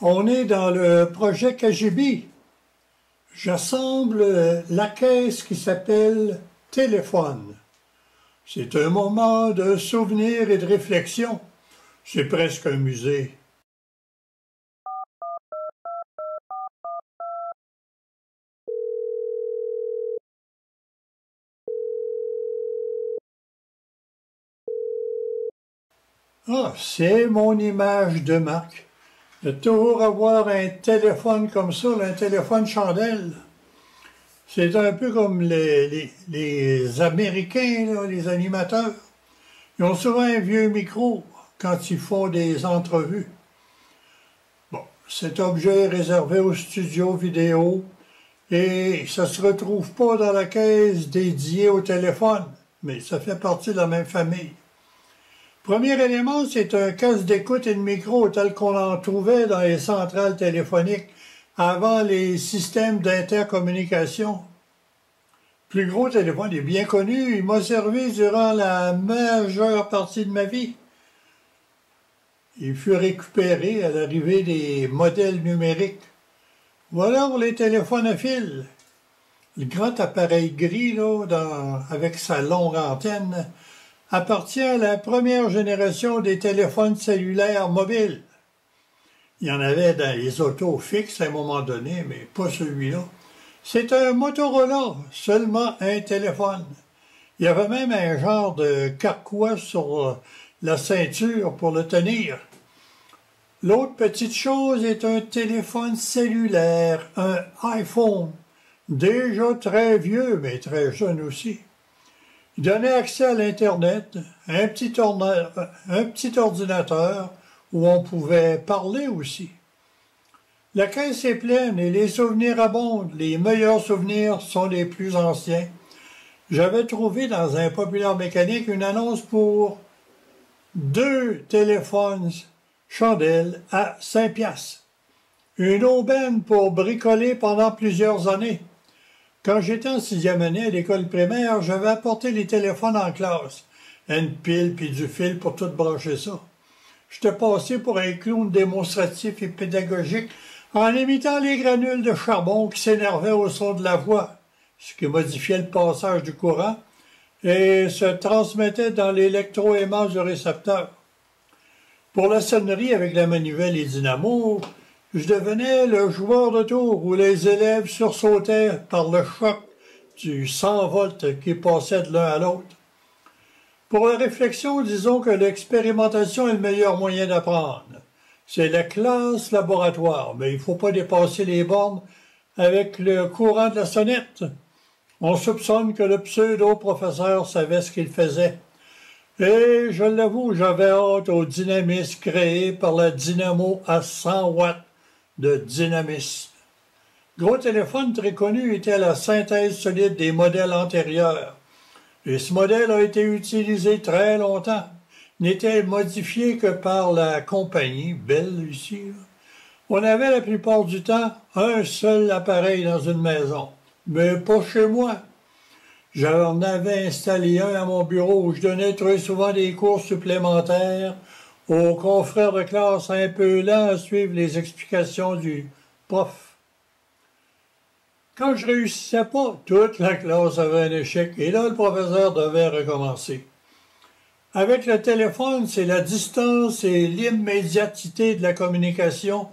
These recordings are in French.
On est dans le projet KGB. J'assemble la caisse qui s'appelle téléphone. C'est un moment de souvenir et de réflexion. C'est presque un musée. Ah, c'est mon image de marque. De toujours avoir un téléphone comme ça, un téléphone chandelle. C'est un peu comme les Américains, là, les animateurs. Ils ont souvent un vieux micro quand ils font des entrevues. Bon, cet objet est réservé aux studios vidéo et ça ne se retrouve pas dans la caisse dédiée au téléphone, mais ça fait partie de la même famille. Premier élément, c'est un casque d'écoute et de micro tel qu'on en trouvait dans les centrales téléphoniques avant les systèmes d'intercommunication. Plus gros téléphone est bien connu, il m'a servi durant la majeure partie de ma vie. Il fut récupéré à l'arrivée des modèles numériques. Voilà pour les téléphones à fil. Le grand appareil gris, là, avec sa longue antenne, appartient à la première génération des téléphones cellulaires mobiles. Il y en avait dans les autos fixes à un moment donné, mais pas celui-là. C'est un Motorola, seulement un téléphone. Il y avait même un genre de carquois sur la ceinture pour le tenir. L'autre petite chose est un téléphone cellulaire, un iPhone, déjà très vieux, mais très jeune aussi. Il donnait accès à l'Internet, un petit ordinateur où on pouvait parler aussi. La caisse est pleine et les souvenirs abondent. Les meilleurs souvenirs sont les plus anciens. J'avais trouvé dans un populaire mécanique une annonce pour 2 téléphones chandelles à 5 piastres. Une aubaine pour bricoler pendant plusieurs années. Quand j'étais en 6e année à l'école primaire, j'avais apporté les téléphones en classe. Une pile puis du fil pour tout brancher ça. J'étais passé pour un clown démonstratif et pédagogique en imitant les granules de charbon qui s'énervaient au son de la voix, ce qui modifiait le passage du courant et se transmettait dans l'électroaimant du récepteur. Pour la sonnerie avec la manivelle et dynamo, je devenais le joueur de tour où les élèves sursautaient par le choc du 100 volts qui passait de l'un à l'autre. Pour la réflexion, disons que l'expérimentation est le meilleur moyen d'apprendre. C'est la classe laboratoire, mais il ne faut pas dépasser les bornes avec le courant de la sonnette. On soupçonne que le pseudo-professeur savait ce qu'il faisait. Et je l'avoue, j'avais hâte au dynamisme créé par la dynamo à 100 watts de dynamisme. Gros téléphone très connu était la synthèse solide des modèles antérieurs. Et ce modèle a été utilisé très longtemps. N'était modifié que par la compagnie, Bell ici. On avait la plupart du temps un seul appareil dans une maison, mais pas chez moi. J'en avais installé un à mon bureau où je donnais très souvent des cours supplémentaires aux confrères de classe un peu lents à suivre les explications du prof. Quand je réussissais pas, toute la classe avait un échec et là, le professeur devait recommencer. Avec le téléphone, c'est la distance et l'immédiateté de la communication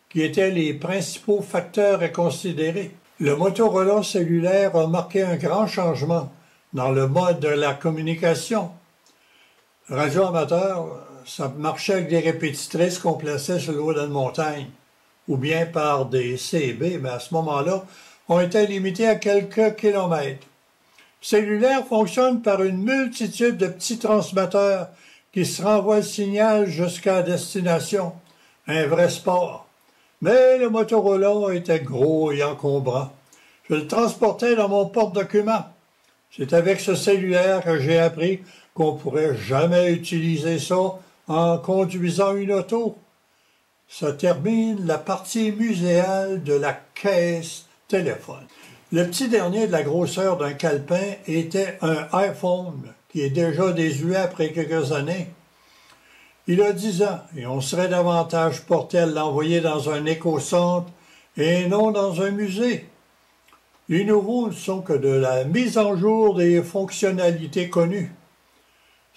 qui étaient les principaux facteurs à considérer. Le Motorola cellulaire a marqué un grand changement dans le mode de la communication. Radio amateur, ça marchait avec des répétitrices qu'on plaçait sur le haut d'une montagne, ou bien par des CB, mais à ce moment-là, on était limité à quelques kilomètres. Cellulaire fonctionne par une multitude de petits transmetteurs qui se renvoient le signal jusqu'à destination. Un vrai sport. Mais le Motorola était gros et encombrant. Je le transportais dans mon porte-documents. C'est avec ce cellulaire que j'ai appris qu'on ne pourrait jamais utiliser ça en conduisant une auto. Ça termine la partie muséale de la caisse téléphone. Le petit dernier de la grosseur d'un calepin était un iPhone qui est déjà désuet après quelques années. il a 10 ans et on serait davantage porté à l'envoyer dans un éco-centre et non dans un musée. Les nouveaux ne sont que de la mise en jour des fonctionnalités connues.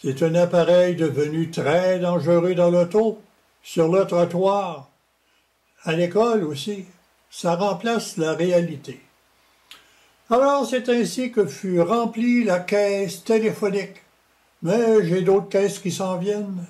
C'est un appareil devenu très dangereux dans l'auto, sur le trottoir, à l'école aussi. Ça remplace la réalité. Alors c'est ainsi que fut remplie la caisse téléphonique. Mais j'ai d'autres caisses qui s'en viennent.